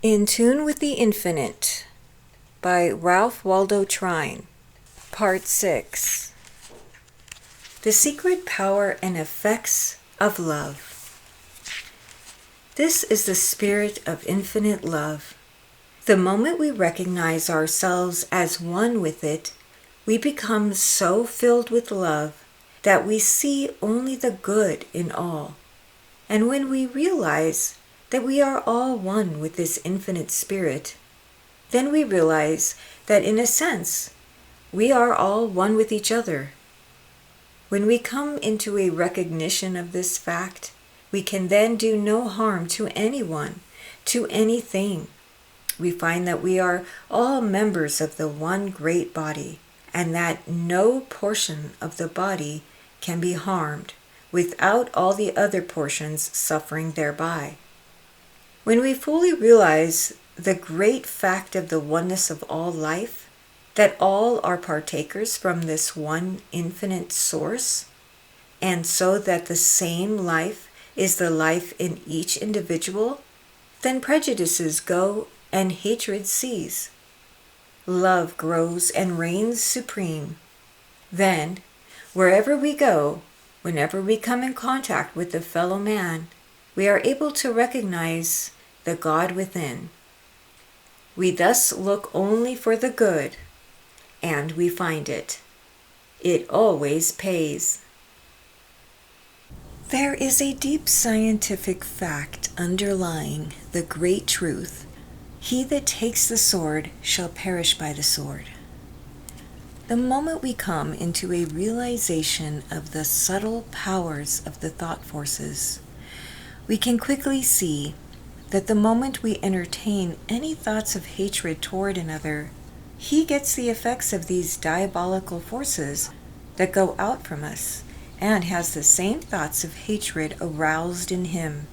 In Tune with the Infinite by Ralph Waldo Trine, Part 6. The Secret Power and Effects of Love. This is the spirit of infinite love. The moment we recognize ourselves as one with it, we become so filled with love that we see only the good in all. And when we realize that we are all one with this infinite spirit, then we realize that in a sense, we are all one with each other. When we come into a recognition of this fact, we can then do no harm to anyone, to anything. We find that we are all members of the one great body, and that no portion of the body can be harmed without all the other portions suffering thereby. When we fully realize the great fact of the oneness of all life, that all are partakers from this one infinite source, and so that the same life is the life in each individual, then prejudices go and hatred cease. Love grows and reigns supreme. Then, wherever we go, whenever we come in contact with the fellow man, we are able to recognize the God within. We thus look only for the good, and we find it. It always pays. There is a deep scientific fact underlying the great truth: he that takes the sword shall perish by the sword. The moment we come into a realization of the subtle powers of the thought forces, we can quickly see that the moment we entertain any thoughts of hatred toward another, he gets the effects of these diabolical forces that go out from us and has the same thoughts of hatred aroused in him,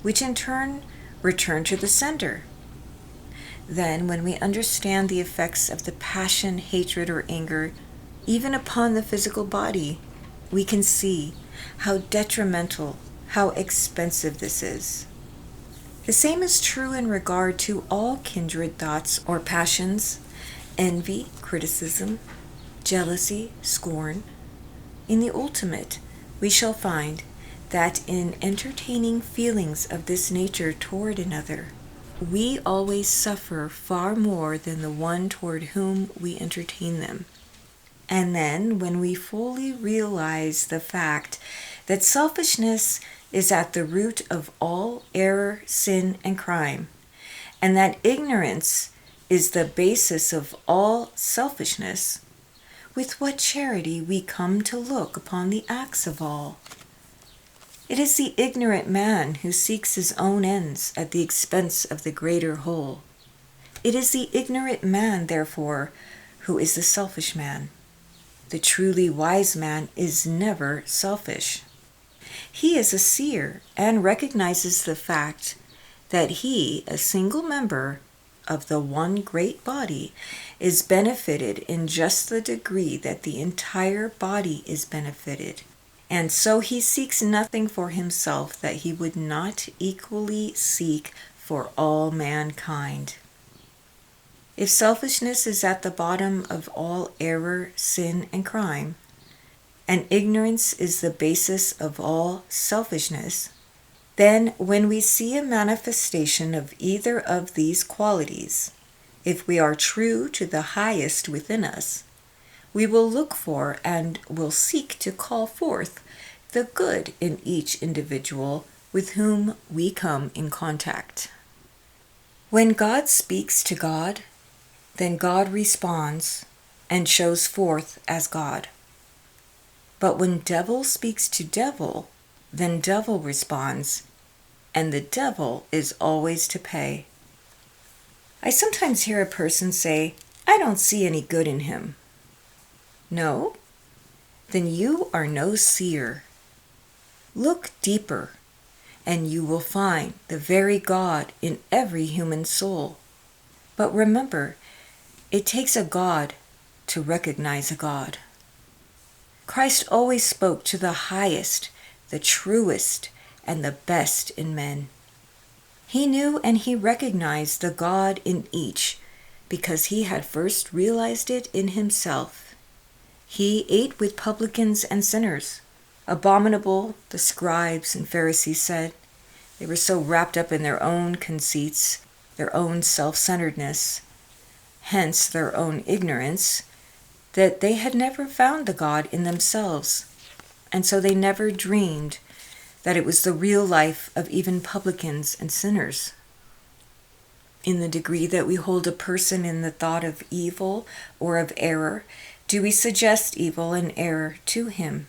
which in turn return to the sender. Then, when we understand the effects of the passion, hatred, or anger, even upon the physical body, we can see how detrimental, how expensive this is. The same is true in regard to all kindred thoughts or passions: envy, criticism, jealousy, scorn. In the ultimate, we shall find that in entertaining feelings of this nature toward another, we always suffer far more than the one toward whom we entertain them. And then, when we fully realize the fact that selfishness is at the root of all error, sin, and crime, and that ignorance is the basis of all selfishness, with what charity we come to look upon the acts of all. It is the ignorant man who seeks his own ends at the expense of the greater whole. It is the ignorant man, therefore, who is the selfish man. The truly wise man is never selfish. He is a seer and recognizes the fact that he, a single member of the one great body, is benefited in just the degree that the entire body is benefited. And so he seeks nothing for himself that he would not equally seek for all mankind. If selfishness is at the bottom of all error, sin, and crime, and ignorance is the basis of all selfishness, then when we see a manifestation of either of these qualities, if we are true to the highest within us, we will look for and will seek to call forth the good in each individual with whom we come in contact. When God speaks to God, then God responds and shows forth as God. But when devil speaks to devil, then devil responds, and the devil is always to pay. I sometimes hear a person say, "I don't see any good in him." No? Then you are no seer. Look deeper, and you will find the very God in every human soul. But remember, it takes a God to recognize a God. Christ always spoke to the highest, the truest, and the best in men. He knew and he recognized the God in each because he had first realized it in himself. He ate with publicans and sinners. Abominable, the scribes and Pharisees said. They were so wrapped up in their own conceits, their own self-centeredness, hence their own ignorance, that they had never found the God in themselves, and so they never dreamed that it was the real life of even publicans and sinners. In the degree that we hold a person in the thought of evil or of error, do we suggest evil and error to him?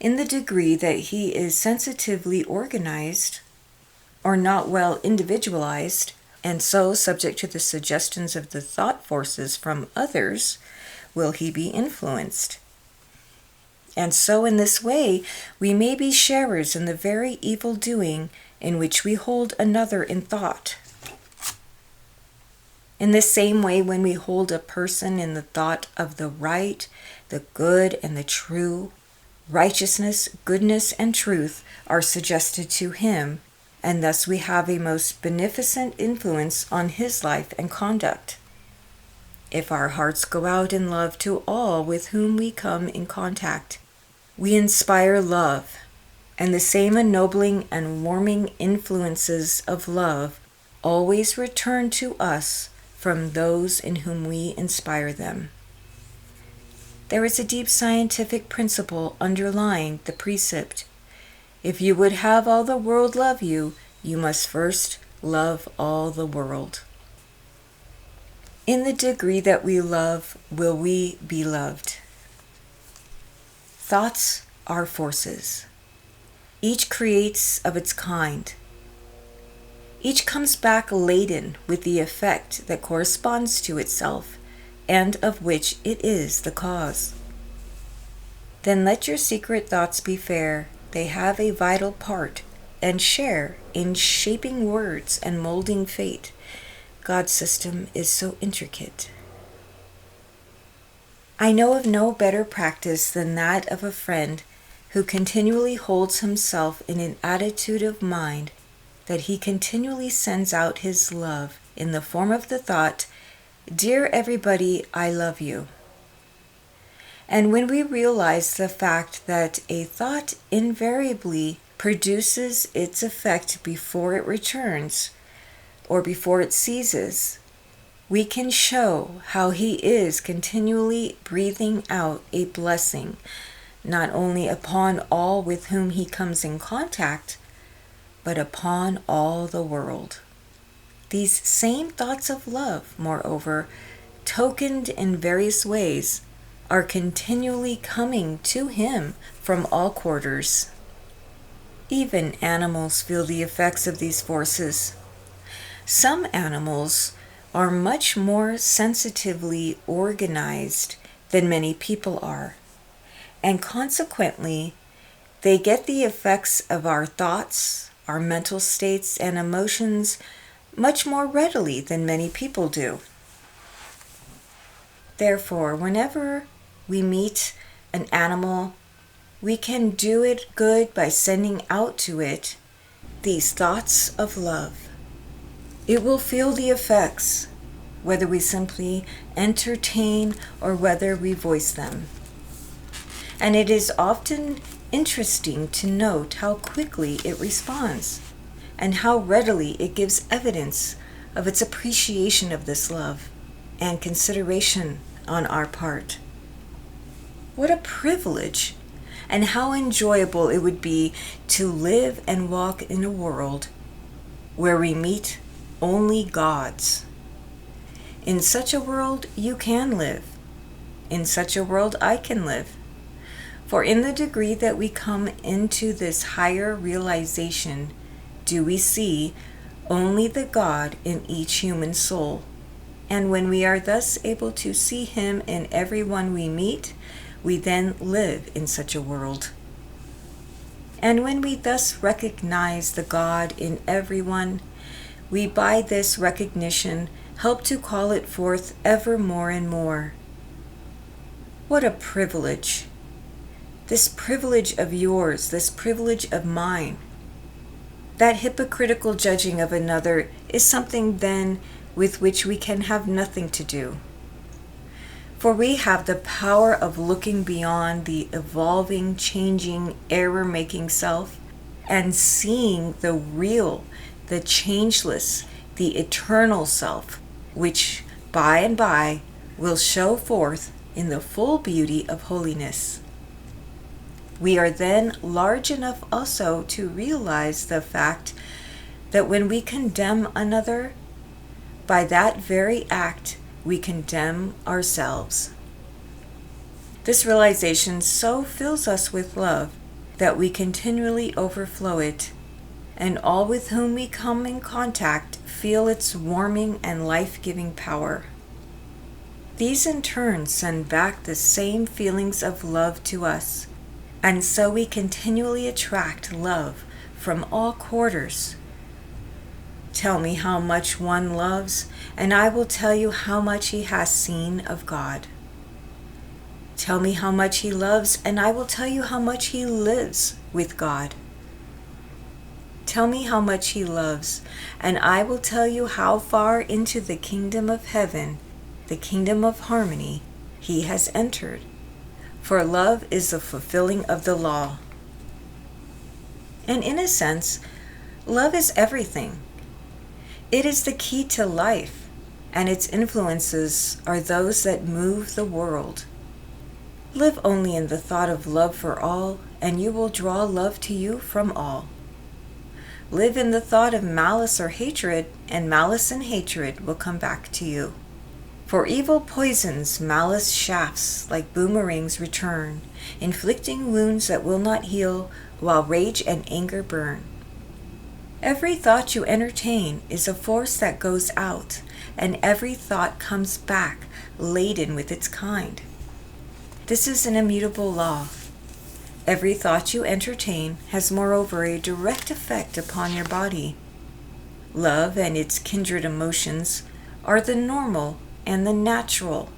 In the degree that he is sensitively organized or not well individualized, and so subject to the suggestions of the thought forces from others, will he be influenced? And so in this way, we may be sharers in the very evil doing in which we hold another in thought. In the same way, when we hold a person in the thought of the right, the good, and the true, righteousness, goodness, and truth are suggested to him, and thus we have a most beneficent influence on his life and conduct. If our hearts go out in love to all with whom we come in contact, we inspire love, and the same ennobling and warming influences of love always return to us from those in whom we inspire them. There is a deep scientific principle underlying the precept. If you would have all the world love you, you must first love all the world. In the degree that we love, will we be loved. Thoughts are forces. Each creates of its kind. Each comes back laden with the effect that corresponds to itself, and of which it is the cause. Then let your secret thoughts be fair. They have a vital part and share in shaping words and molding fate. God's system is so intricate. I know of no better practice than that of a friend who continually holds himself in an attitude of mind that he continually sends out his love in the form of the thought, "Dear everybody, I love you." And when we realize the fact that a thought invariably produces its effect before it returns, or before it ceases, we can show how he is continually breathing out a blessing, not only upon all with whom he comes in contact, but upon all the world. These same thoughts of love, moreover, tokened in various ways, are continually coming to him from all quarters. Even animals feel the effects of these forces. Some animals are much more sensitively organized than many people are, and consequently, they get the effects of our thoughts, our mental states, and emotions much more readily than many people do. Therefore, whenever we meet an animal, we can do it good by sending out to it these thoughts of love. It will feel the effects, whether we simply entertain or whether we voice them. And it is often interesting to note how quickly it responds and how readily it gives evidence of its appreciation of this love and consideration on our part. What a privilege, and how enjoyable it would be to live and walk in a world where we meet only gods. In such a world you can live. In such a world I can live. For in the degree that we come into this higher realization, do we see only the God in each human soul. And when we are thus able to see him in everyone we meet, we then live in such a world. And when we thus recognize the God in everyone, we by this recognition help to call it forth ever more and more. What a privilege! This privilege of yours, this privilege of mine. That hypocritical judging of another is something then with which we can have nothing to do. For we have the power of looking beyond the evolving, changing, error-making self and seeing the real, the changeless, the eternal self, which by and by will show forth in the full beauty of holiness. We are then large enough also to realize the fact that when we condemn another, by that very act we condemn ourselves. This realization so fills us with love that we continually overflow it, and all with whom we come in contact feel its warming and life-giving power. These in turn send back the same feelings of love to us, and so we continually attract love from all quarters. Tell me how much one loves, and I will tell you how much he has seen of God. Tell me how much he loves, and I will tell you how much he lives with God. Tell me how much he loves, and I will tell you how far into the kingdom of heaven, the kingdom of harmony, he has entered. For love is the fulfilling of the law. And in a sense, love is everything. It is the key to life, and its influences are those that move the world. Live only in the thought of love for all, and you will draw love to you from all. Live in the thought of malice or hatred, and malice and hatred will come back to you. For evil poisons, malice shafts like boomerangs return, inflicting wounds that will not heal, while rage and anger burn. Every thought you entertain is a force that goes out, and every thought comes back laden with its kind. This is an immutable law. Every thought you entertain has moreover a direct effect upon your body. Love and its kindred emotions are the normal and the natural,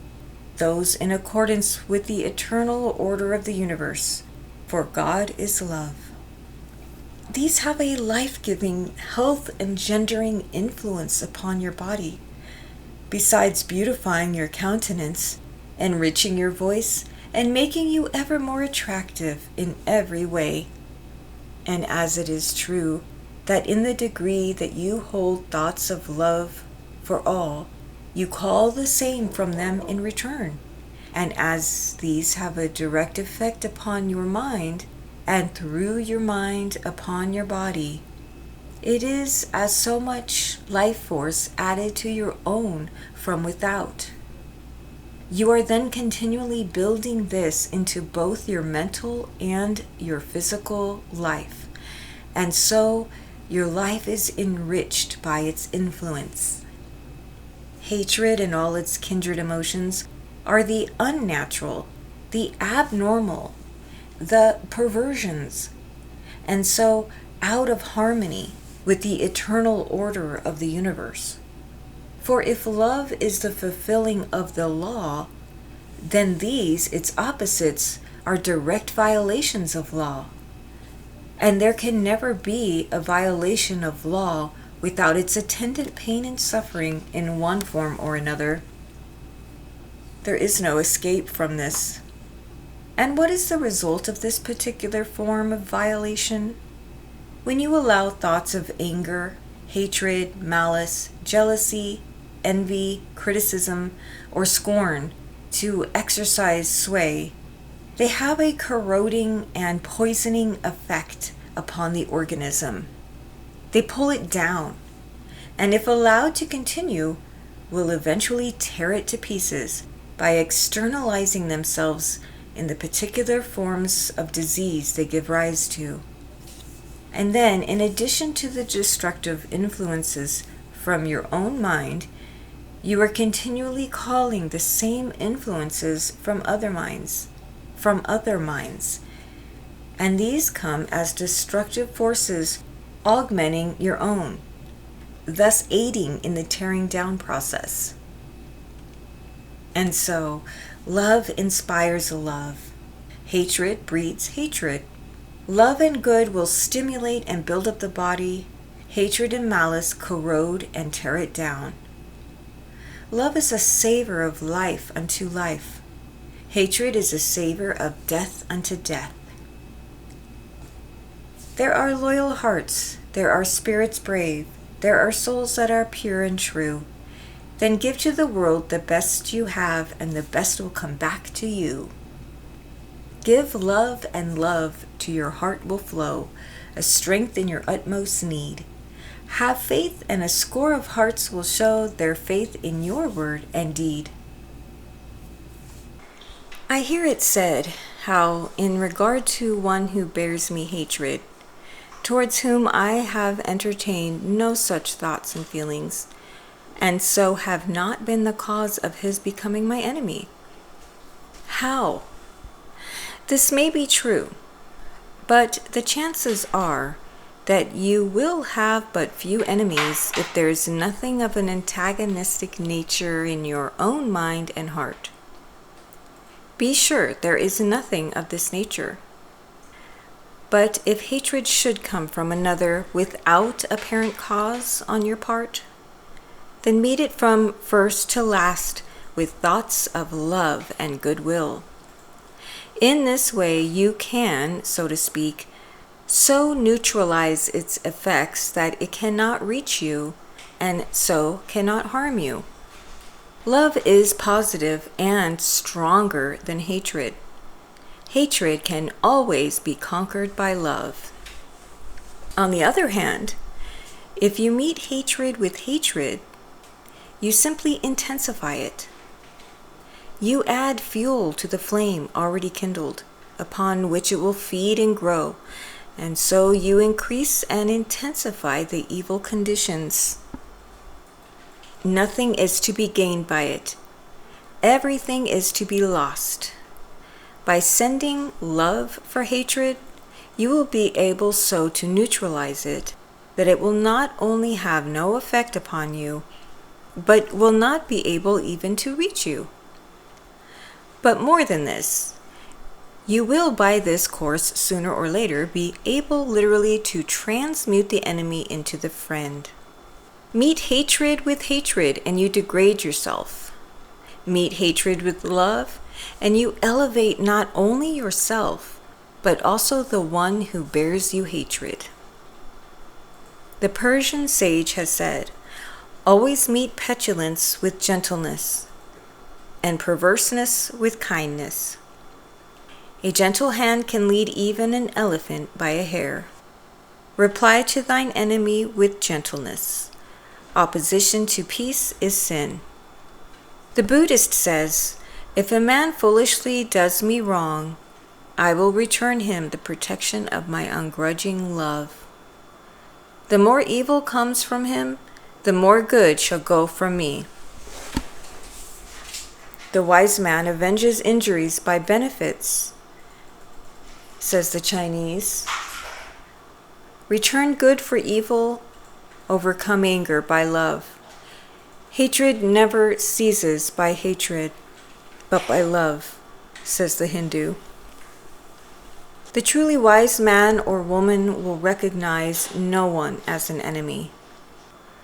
those in accordance with the eternal order of the universe, for God is love. These have a life-giving, health-engendering influence upon your body, besides beautifying your countenance, enriching your voice, and making you ever more attractive in every way. And as it is true that in the degree that you hold thoughts of love for all, you call the same from them in return, and as these have a direct effect upon your mind, and through your mind upon your body, it is as so much life force added to your own from without. You are then continually building this into both your mental and your physical life, and so your life is enriched by its influence. Hatred and all its kindred emotions are the unnatural, the abnormal, the perversions, and so out of harmony with the eternal order of the universe. For if love is the fulfilling of the law, then these, its opposites, are direct violations of law. And there can never be a violation of law without its attendant pain and suffering in one form or another. There is no escape from this. And what is the result of this particular form of violation? When you allow thoughts of anger, hatred, malice, jealousy, envy, criticism, or scorn to exercise sway, they have a corroding and poisoning effect upon the organism. They pull it down, and if allowed to continue, will eventually tear it to pieces by externalizing themselves in the particular forms of disease they give rise to. And then, in addition to the destructive influences from your own mind, you are continually calling the same influences from other minds, and these come as destructive forces augmenting your own, thus aiding in the tearing down process. And so, love inspires love. Hatred breeds hatred. Love and good will stimulate and build up the body. Hatred and malice corrode and tear it down. Love is a savor of life unto life. Hatred is a savor of death unto death. There are loyal hearts, there are spirits brave, there are souls that are pure and true. Then give to the world the best you have, and the best will come back to you. Give love, and love to your heart will flow, a strength in your utmost need. Have faith, and a score of hearts will show their faith in your word and deed. I hear it said how, in regard to one who bears me hatred, towards whom I have entertained no such thoughts and feelings, and so have not been the cause of his becoming my enemy. How? This may be true, but the chances are that you will have but few enemies if there is nothing of an antagonistic nature in your own mind and heart. Be sure there is nothing of this nature. But if hatred should come from another without apparent cause on your part, then meet it from first to last with thoughts of love and goodwill. In this way you can, so to speak, so neutralize its effects that it cannot reach you and so cannot harm you. Love is positive and stronger than hatred. Hatred can always be conquered by love. On the other hand, if you meet hatred with hatred, you simply intensify it. You add fuel to the flame already kindled, upon which it will feed and grow, and so you increase and intensify the evil conditions. Nothing is to be gained by it. Everything is to be lost. By sending love for hatred, you will be able so to neutralize it that it will not only have no effect upon you, but will not be able even to reach you. But more than this, you will by this course sooner or later be able literally to transmute the enemy into the friend. Meet hatred with hatred and you degrade yourself. Meet hatred with love and you elevate not only yourself, but also the one who bears you hatred. The Persian sage has said, "Always meet petulance with gentleness, and perverseness with kindness. A gentle hand can lead even an elephant by a hair. Reply to thine enemy with gentleness. Opposition to peace is sin." The Buddhist says, "If a man foolishly does me wrong, I will return him the protection of my ungrudging love. The more evil comes from him, the more good shall go from me." The wise man avenges injuries by benefits, says the Chinese. Return good for evil, overcome anger by love. Hatred never ceases by hatred, but by love, says the Hindu. The truly wise man or woman will recognize no one as an enemy.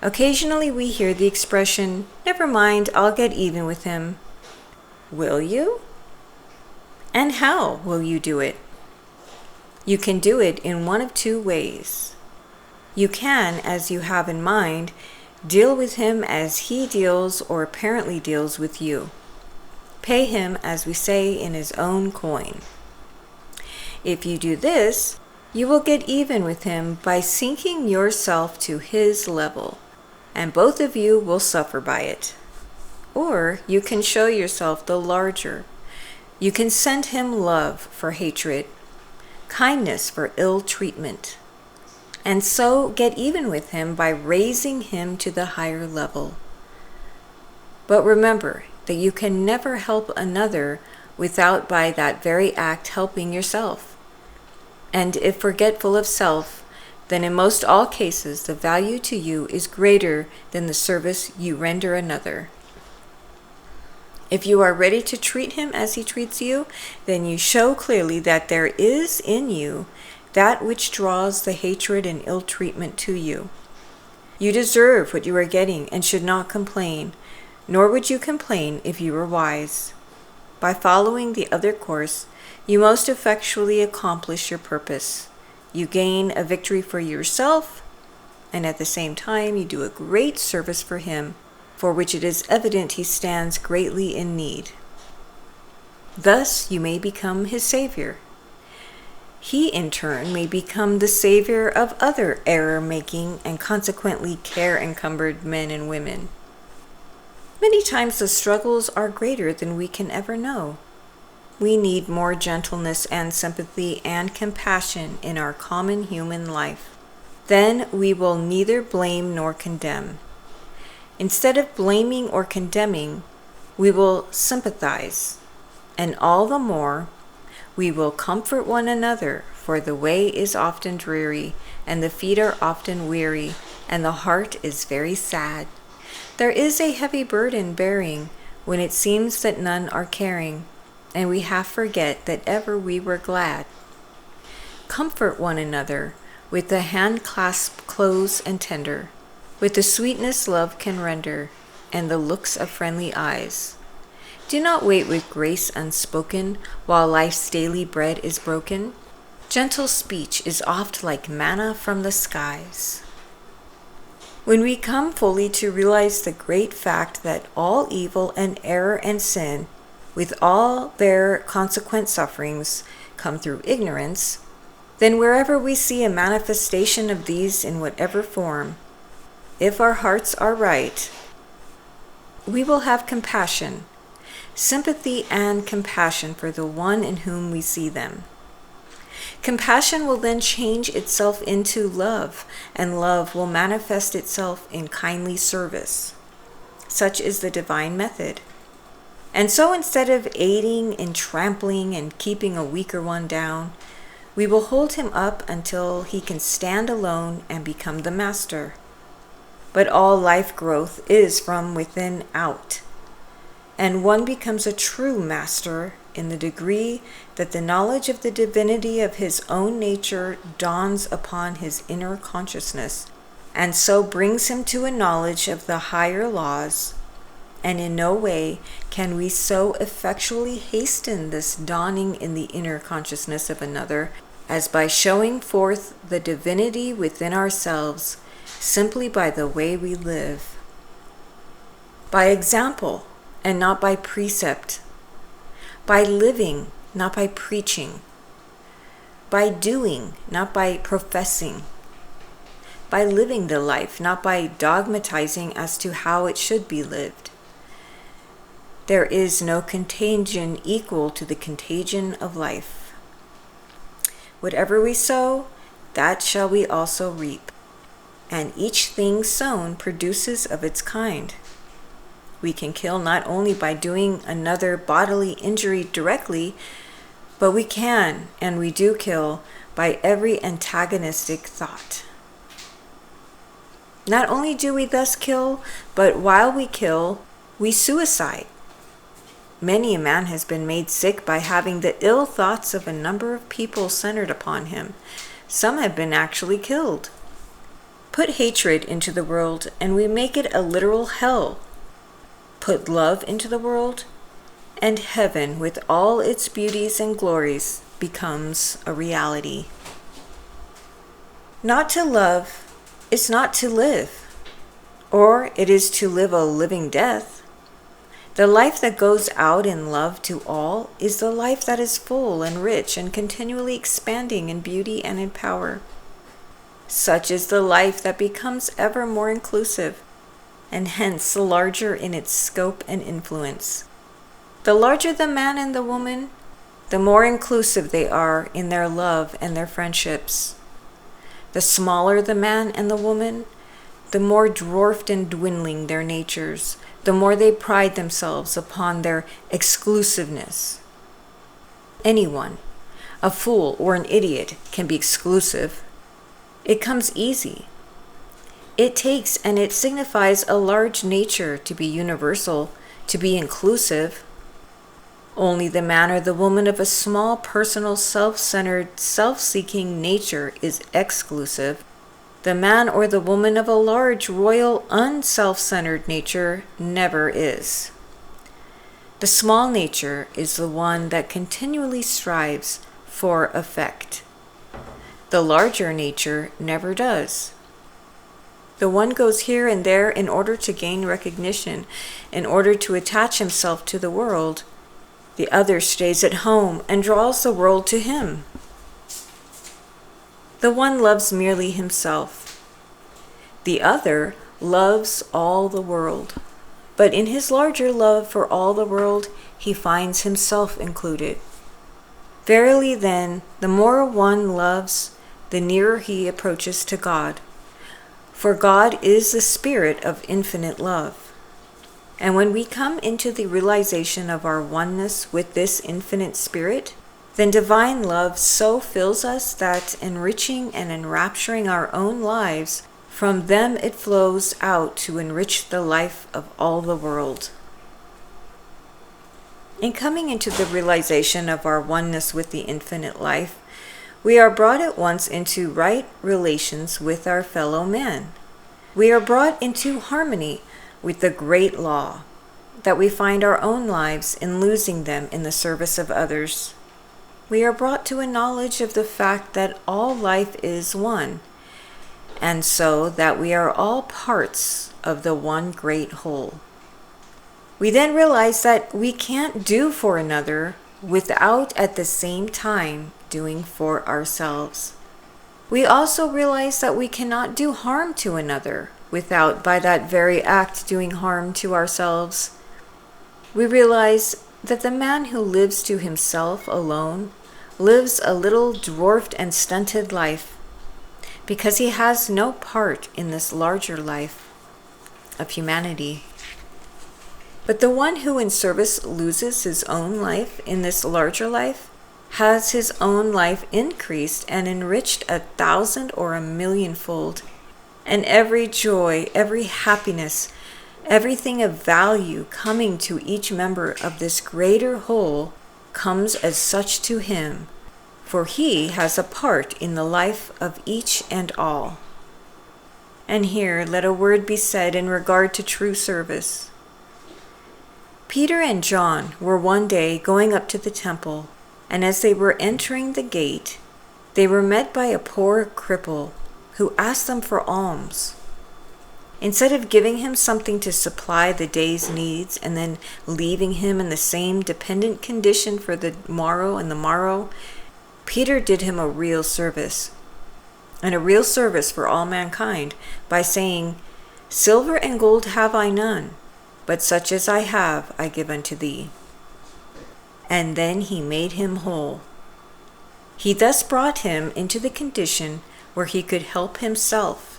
Occasionally we hear the expression, "Never mind, I'll get even with him." Will you? And how will you do it? You can do it in one of two ways. You can, as you have in mind, deal with him as he deals or apparently deals with you. Pay him, as we say, in his own coin. If you do this, you will get even with him by sinking yourself to his level, and both of you will suffer by it. Or you can show yourself the larger. You can send him love for hatred, kindness for ill treatment, and so get even with him by raising him to the higher level. But remember that you can never help another without by that very act helping yourself. And if forgetful of self, then in most all cases the value to you is greater than the service you render another. If you are ready to treat him as he treats you, then you show clearly that there is in you that which draws the hatred and ill treatment to you. You deserve what you are getting and should not complain, nor would you complain if you were wise. By following the other course, you most effectually accomplish your purpose. You gain a victory for yourself, and at the same time you do a great service for him, for which it is evident he stands greatly in need. Thus you may become his savior. He, in turn, may become the savior of other error-making and consequently care-encumbered men and women. Many times the struggles are greater than we can ever know. We need more gentleness and sympathy and compassion in our common human life. Then we will neither blame nor condemn. Instead of blaming or condemning, we will sympathize, and all the more we will comfort one another, for the way is often dreary, and the feet are often weary, and the heart is very sad. There is a heavy burden bearing, when it seems that none are caring, and we half forget that ever we were glad. Comfort one another with the hand clasp close and tender, with the sweetness love can render, and the looks of friendly eyes. Do not wait with grace unspoken, while life's daily bread is broken. Gentle speech is oft like manna from the skies. When we come fully to realize the great fact that all evil and error and sin, with all their consequent sufferings, come through ignorance, then wherever we see a manifestation of these in whatever form, if our hearts are right, we will have compassion, sympathy and compassion for the one in whom we see them. Compassion will then change itself into love, and love will manifest itself in kindly service. Such is the divine method. And so instead of aiding in trampling and keeping a weaker one down, we will hold him up until he can stand alone and become the master. But all life growth is from within out, and one becomes a true master in the degree that the knowledge of the divinity of his own nature dawns upon his inner consciousness, and so brings him to a knowledge of the higher laws. And in no way can we so effectually hasten this dawning in the inner consciousness of another as by showing forth the divinity within ourselves simply by the way we live. By example and not by precept. By living, not by preaching. By doing, not by professing. By living the life, not by dogmatizing as to how it should be lived. There is no contagion equal to the contagion of life. Whatever we sow, that shall we also reap. And each thing sown produces of its kind. We can kill not only by doing another bodily injury directly, but we can, and we do kill, by every antagonistic thought. Not only do we thus kill, but while we kill, we suicide. Many a man has been made sick by having the ill thoughts of a number of people centered upon him. Some have been actually killed. Put hatred into the world, and we make it a literal hell. Put love into the world, and heaven with all its beauties and glories becomes a reality. Not to love is not to live, or it is to live a living death. The life that goes out in love to all is the life that is full and rich and continually expanding in beauty and in power. Such is the life that becomes ever more inclusive, and hence larger in its scope and influence. The larger the man and the woman, the more inclusive they are in their love and their friendships. The smaller the man and the woman, the more dwarfed and dwindling their natures, the more they pride themselves upon their exclusiveness. Anyone, a fool or an idiot, can be exclusive. It comes easy. It takes and it signifies a large nature to be universal, to be inclusive. Only the man or the woman of a small, personal, self-centered, self-seeking nature is exclusive. The man or the woman of a large, royal, unself-centered nature never is. The small nature is the one that continually strives for effect. The larger nature never does. The one goes here and there in order to gain recognition, in order to attach himself to the world. The other stays at home and draws the world to him. The one loves merely himself. The other loves all the world. But in his larger love for all the world, he finds himself included. Verily then, the more one loves, the nearer he approaches to God. For God is the spirit of infinite love. And when we come into the realization of our oneness with this infinite spirit, then divine love so fills us that, enriching and enrapturing our own lives, from them it flows out to enrich the life of all the world. In coming into the realization of our oneness with the infinite life, we are brought at once into right relations with our fellow men. We are brought into harmony with the great law, that we find our own lives in losing them in the service of others. We are brought to a knowledge of the fact that all life is one, and so that we are all parts of the one great whole. We then realize that we can't do for another without at the same time doing for ourselves. We also realize that we cannot do harm to another without, by that very act, doing harm to ourselves. We realize that the man who lives to himself alone lives a little dwarfed and stunted life, because he has no part in this larger life of humanity. But the one who in service loses his own life in this larger life has his own life increased and enriched 1,000 or 1,000,000-fold. And every joy, every happiness, everything of value coming to each member of this greater whole comes as such to him, for he has a part in the life of each and all. And here let a word be said in regard to true service. Peter and John were one day going up to the temple, and as they were entering the gate, they were met by a poor cripple who asked them for alms. Instead of giving him something to supply the day's needs and then leaving him in the same dependent condition for the morrow and the morrow, Peter did him a real service, and a real service for all mankind, by saying, "Silver and gold have I none, but such as I have I give unto thee." And then he made him whole. He thus brought him into the condition where he could help himself.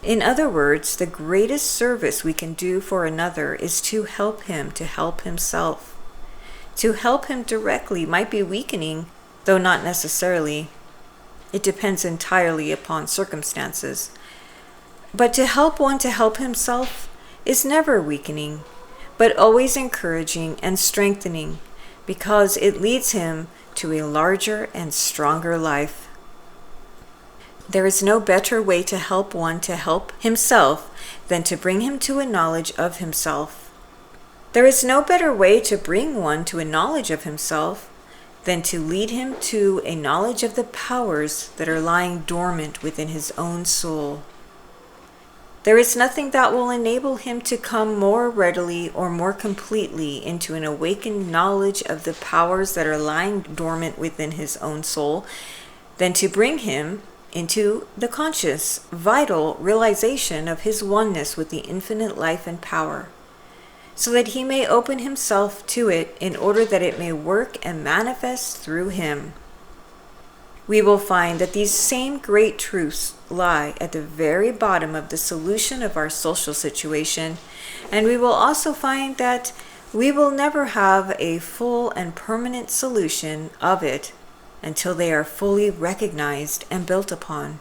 In other words, the greatest service we can do for another is to help him to help himself. To help him directly might be weakening, though not necessarily. It depends entirely upon circumstances. But to help one to help himself is never weakening, but always encouraging and strengthening, because it leads him to a larger and stronger life. There is no better way to help one to help himself than to bring him to a knowledge of himself. There is no better way to bring one to a knowledge of himself than to lead him to a knowledge of the powers that are lying dormant within his own soul. There is nothing that will enable him to come more readily or more completely into an awakened knowledge of the powers that are lying dormant within his own soul than to bring him into the conscious, vital realization of his oneness with the infinite life and power, so that he may open himself to it in order that it may work and manifest through him. We will find that these same great truths lie at the very bottom of the solution of our social situation, and we will also find that we will never have a full and permanent solution of it until they are fully recognized and built upon.